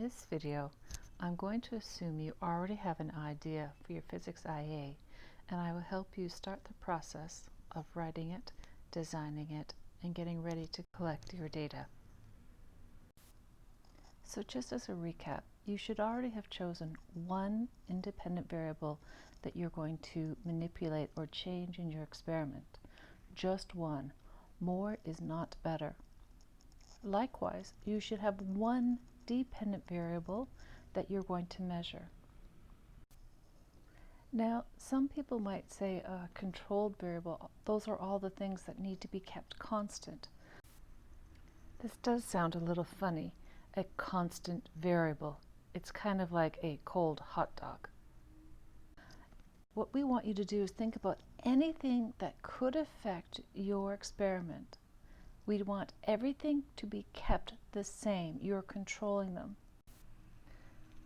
this video, I'm going to assume you already have an idea for your physics IA, and I will help you start the process of writing it, designing it, and getting ready to collect your data. So just as a recap, you should already have chosen one independent variable that you're going to manipulate or change in your experiment. Just one. More is not better. Likewise, you should have one dependent variable that you're going to measure. Now, some people might say a controlled variable, those are all the things that need to be kept constant. This does sound a little funny, a constant variable. It's kind of like a cold hot dog. What we want you to do is think about anything that could affect your experiment. We want everything to be kept the same. You're controlling them.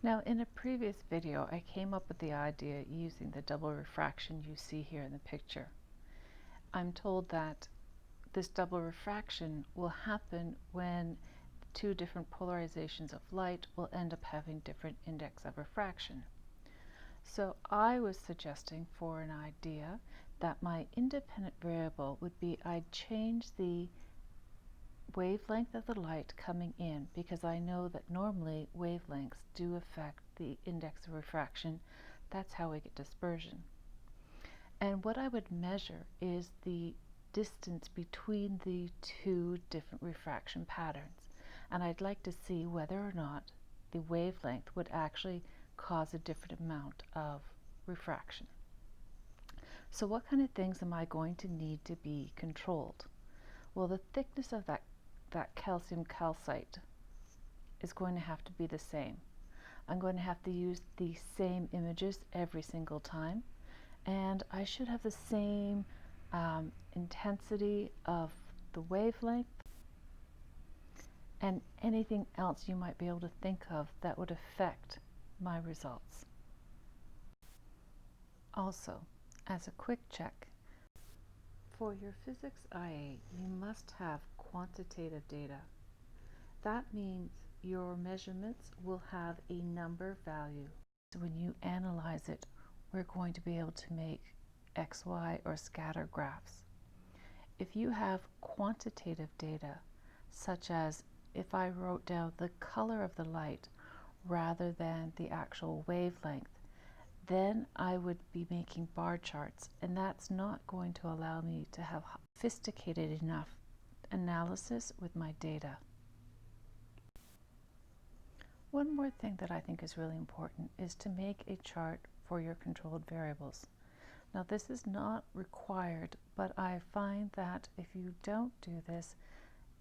Now, in a previous video, I came up with the idea using the double refraction you see here in the picture. I'm told that this double refraction will happen when two different polarizations of light will end up having different index of refraction. So I was suggesting for an idea that my independent variable would be I'd change the wavelength of the light coming in, because I know that normally wavelengths do affect the index of refraction. That's how we get dispersion. And what I would measure is the distance between the two different refraction patterns. And I'd like to see whether or not the wavelength would actually cause a different amount of refraction. So what kind of things am I going to need to be controlled? Well, the thickness of that calcium calcite is going to have to be the same. I'm going to have to use the same images every single time, and I should have the same intensity of the wavelength and anything else you might be able to think of that would affect my results. Also, as a quick check, for your physics IA, you must have quantitative data. That means your measurements will have a number value. So when you analyze it, we're going to be able to make XY or scatter graphs. If you have quantitative data, such as if I wrote down the color of the light rather than the actual wavelength, then I would be making bar charts, and that's not going to allow me to have sophisticated enough analysis with my data. One more thing that I think is really important is to make a chart for your controlled variables. Now, this is not required, but I find that if you don't do this,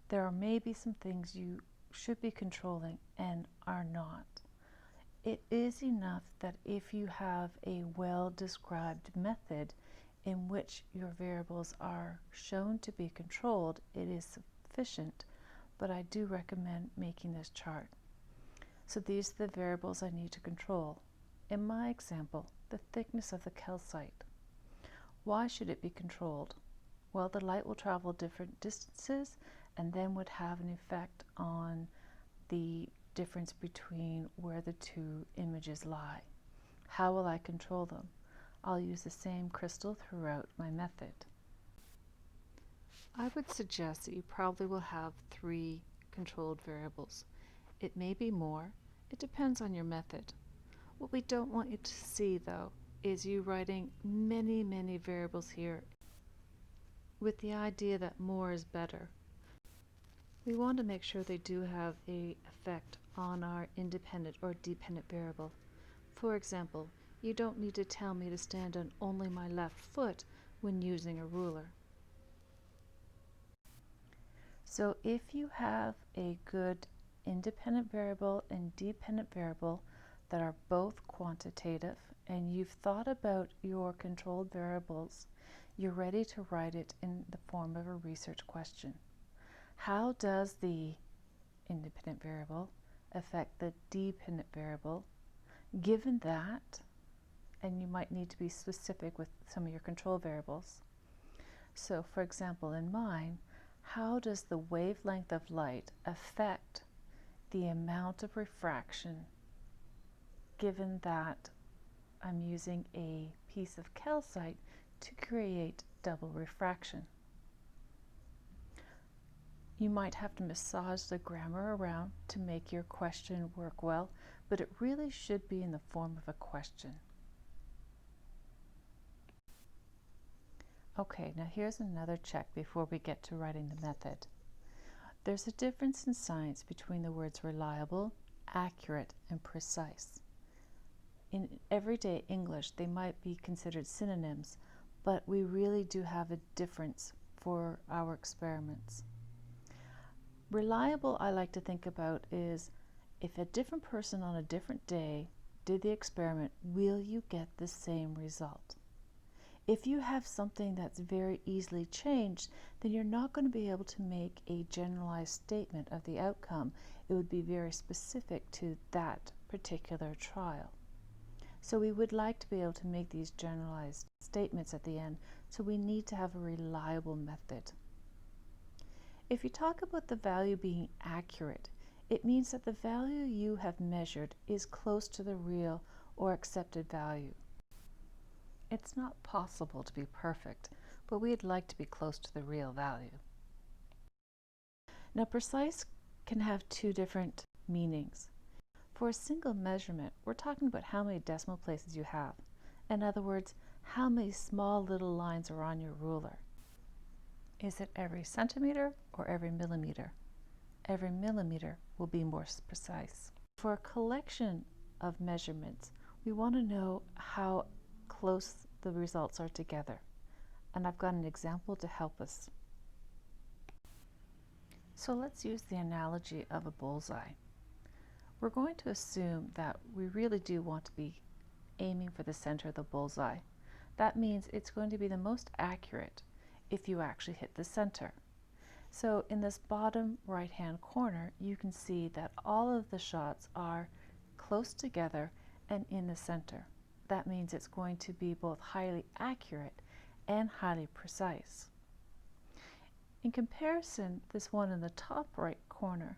there are maybe some things you should be controlling and are not. It is enough that if you have a well-described method in which your variables are shown to be controlled, it is sufficient, but I do recommend making this chart. So these are the variables I need to control. In my example, the thickness of the calcite. Why should it be controlled? Well, the light will travel different distances and then would have an effect on the difference between where the two images lie. How will I control them? I'll use the same crystal throughout my method. I would suggest that you probably will have 3 controlled variables. It may be more. It depends on your method. What we don't want you to see, though, is you writing many, many variables here with the idea that more is better. We want to make sure they do have an effect on our independent or dependent variable. For example, you don't need to tell me to stand on only my left foot when using a ruler. So if you have a good independent variable and dependent variable that are both quantitative, and you've thought about your controlled variables, you're ready to write it in the form of a research question. How does the independent variable affect the dependent variable? Given that, and you might need to be specific with some of your control variables. So for example, in mine, how does the wavelength of light affect the amount of refraction given that I'm using a piece of calcite to create double refraction. You might have to massage the grammar around to make your question work well, but it really should be in the form of a question. Okay, now here's another check before we get to writing the method. There's a difference in science between the words reliable, accurate, and precise. In everyday English, they might be considered synonyms, but we really do have a difference for our experiments. Reliable, I like to think about is if a different person on a different day did the experiment, will you get the same result? If you have something that's very easily changed, then you're not going to be able to make a generalized statement of the outcome. It would be very specific to that particular trial. So we would like to be able to make these generalized statements at the end, so we need to have a reliable method. If you talk about the value being accurate, it means that the value you have measured is close to the real or accepted value. It's not possible to be perfect, but we'd like to be close to the real value. Now, precise can have two different meanings. For a single measurement, we're talking about how many decimal places you have. In other words, how many small little lines are on your ruler. Is it every centimeter or every millimeter? Every millimeter will be more precise. For a collection of measurements, we want to know how close the results are together. And I've got an example to help us. So let's use the analogy of a bullseye. We're going to assume that we really do want to be aiming for the center of the bullseye. That means it's going to be the most accurate if you actually hit the center. So in this bottom right-hand corner, you can see that all of the shots are close together and in the center. That means it's going to be both highly accurate and highly precise. In comparison, this one in the top right corner,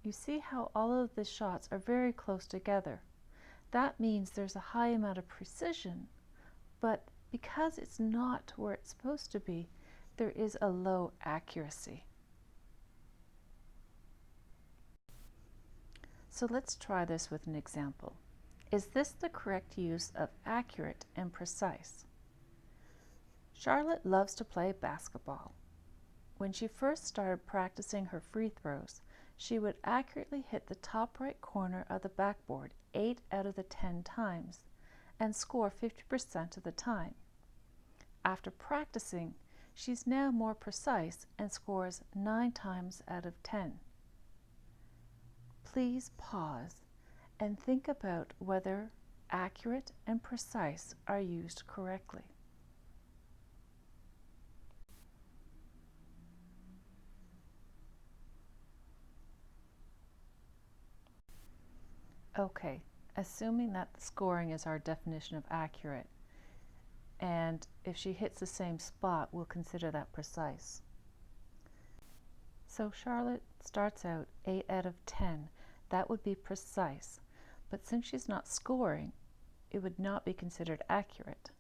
you see how all of the shots are very close together. That means there's a high amount of precision, but because it's not where it's supposed to be, there is a low accuracy. So let's try this with an example. Is this the correct use of accurate and precise? Charlotte loves to play basketball. When she first started practicing her free throws, she would accurately hit the top right corner of the backboard 8 out of the 10 times and score 50% of the time. After practicing, she's now more precise and scores 9 times out of 10. Please pause and think about whether accurate and precise are used correctly. Okay, assuming that the scoring is our definition of accurate, and if she hits the same spot, we'll consider that precise. So Charlotte starts out 8 out of 10. That would be precise, but since she's not scoring, it would not be considered accurate.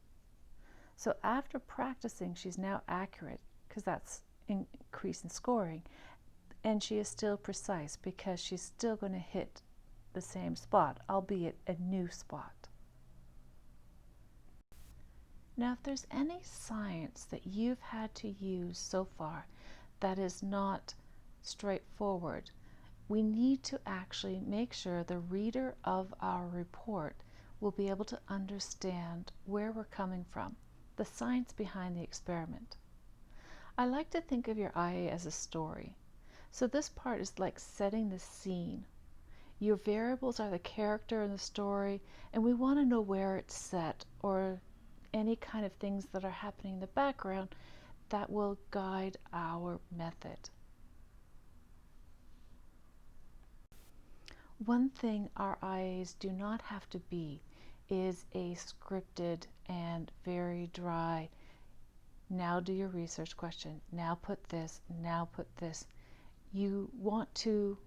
So after practicing, she's now accurate because that's increase in scoring, and she is still precise because she's still going to hit the same spot, albeit a new spot. Now, if there's any science that you've had to use so far that is not straightforward, we need to actually make sure the reader of our report will be able to understand where we're coming from, the science behind the experiment. I like to think of your IA as a story. So this part is like setting the scene. Your variables are the character in the story, and we want to know where it's set or any kind of things that are happening in the background that will guide our method. One thing our IAs do not have to be is a scripted and very dry, now do your research question, now put this, now put this. You want to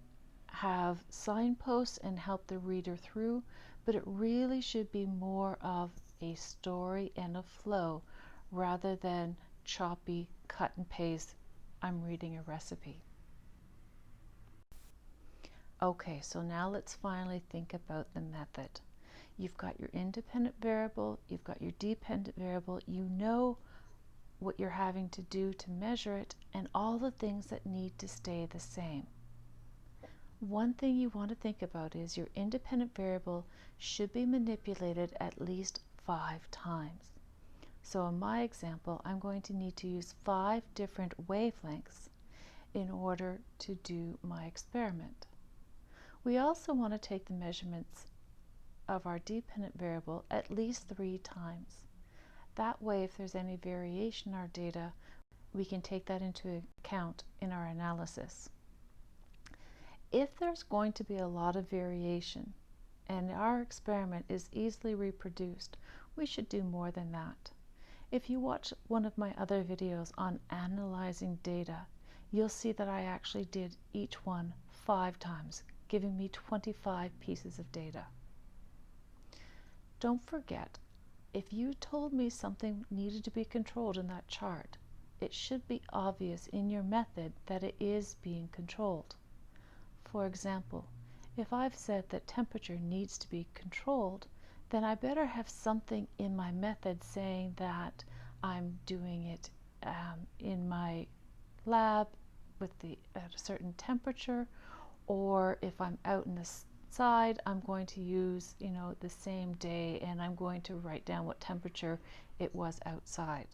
have signposts and help the reader through, but it really should be more of a story and a flow rather than choppy cut and paste. I'm reading a recipe. Okay, so now let's finally think about the method. You've got your independent variable, you've got your dependent variable, you know what you're having to do to measure it, and all the things that need to stay the same. One thing you want to think about is your independent variable should be manipulated at least 5 times. So in my example, I'm going to need to use 5 different wavelengths in order to do my experiment. We also want to take the measurements of our dependent variable at least 3 times. That way, if there's any variation in our data, we can take that into account in our analysis. If there's going to be a lot of variation and our experiment is easily reproduced, we should do more than that. If you watch one of my other videos on analyzing data, you'll see that I actually did each one 5 times, giving me 25 pieces of data. Don't forget, if you told me something needed to be controlled in that chart, it should be obvious in your method that it is being controlled. For example, if I've said that temperature needs to be controlled, then I better have something in my method saying that I'm doing it in my lab at a certain temperature, or if I'm out in the side, I'm going to use, the same day, and I'm going to write down what temperature it was outside.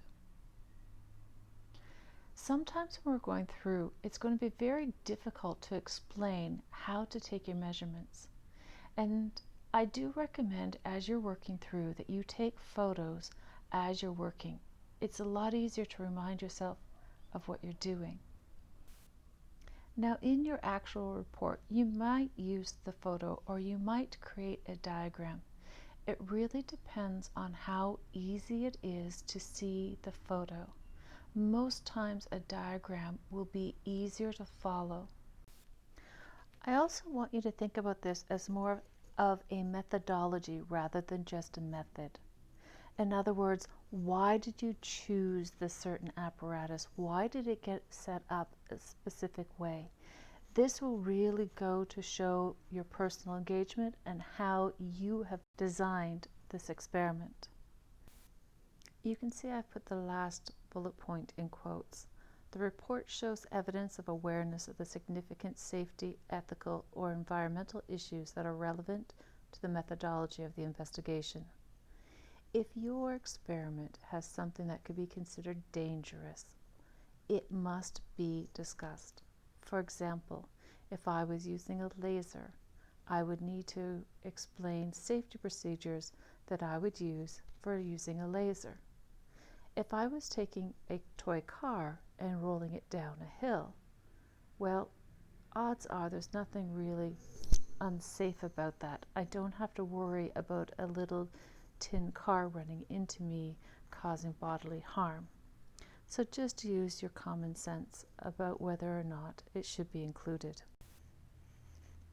Sometimes when we're going through, it's going to be very difficult to explain how to take your measurements. And I do recommend, as you're working through, that you take photos as you're working. It's a lot easier to remind yourself of what you're doing. Now, in your actual report, you might use the photo or you might create a diagram. It really depends on how easy it is to see the photo. Most times a diagram will be easier to follow. I also want you to think about this as more of a methodology rather than just a method. In other words, why did you choose this certain apparatus? Why did it get set up a specific way? This will really go to show your personal engagement and how you have designed this experiment. You can see I've put the last bullet point in quotes. The report shows evidence of awareness of the significant safety, ethical, or environmental issues that are relevant to the methodology of the investigation. If your experiment has something that could be considered dangerous, it must be discussed. For example, if I was using a laser, I would need to explain safety procedures that I would use for using a laser. If I was taking a toy car and rolling it down a hill, well, odds are there's nothing really unsafe about that. I don't have to worry about a little tin car running into me causing bodily harm. So just use your common sense about whether or not it should be included.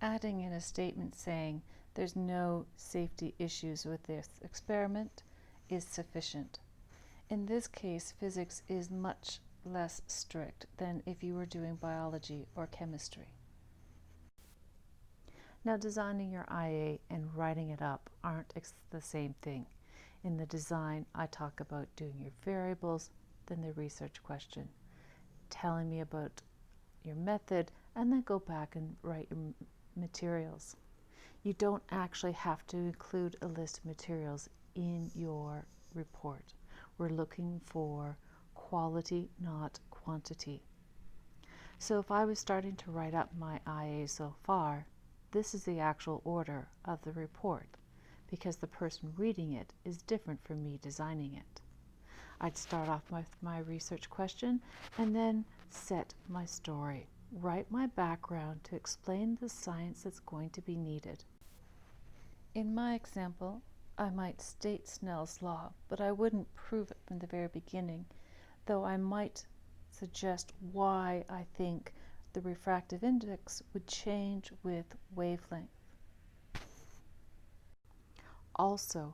Adding in a statement saying there's no safety issues with this experiment is sufficient. In this case, physics is much less strict than if you were doing biology or chemistry. Now, designing your IA and writing it up aren't the same thing. In the design, I talk about doing your variables, then the research question, telling me about your method, and then go back and write your materials. You don't actually have to include a list of materials in your report. We're looking for quality, not quantity. So if I was starting to write up my IA so far, this is the actual order of the report, because the person reading it is different from me designing it. I'd start off with my research question and then set my story. Write my background to explain the science that's going to be needed. In my example, I might state Snell's law, but I wouldn't prove it from the very beginning, though I might suggest why I think the refractive index would change with wavelength. Also,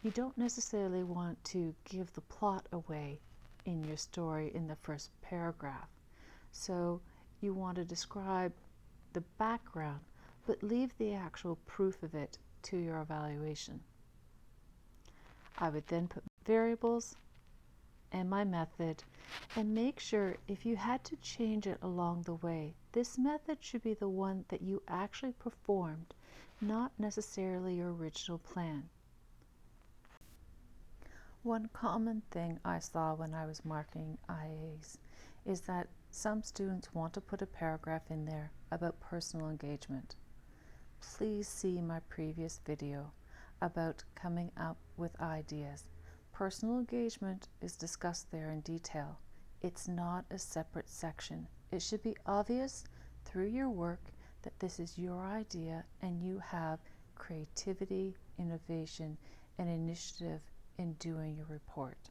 you don't necessarily want to give the plot away in your story in the first paragraph. So you want to describe the background, but leave the actual proof of it to your evaluation. I would then put variables and my method, and make sure if you had to change it along the way, this method should be the one that you actually performed, not necessarily your original plan. One common thing I saw when I was marking IAs is that some students want to put a paragraph in there about personal engagement. Please see my previous video about coming up with ideas. Personal engagement is discussed there in detail. It's not a separate section. It should be obvious through your work that this is your idea and you have creativity, innovation, and initiative in doing your report.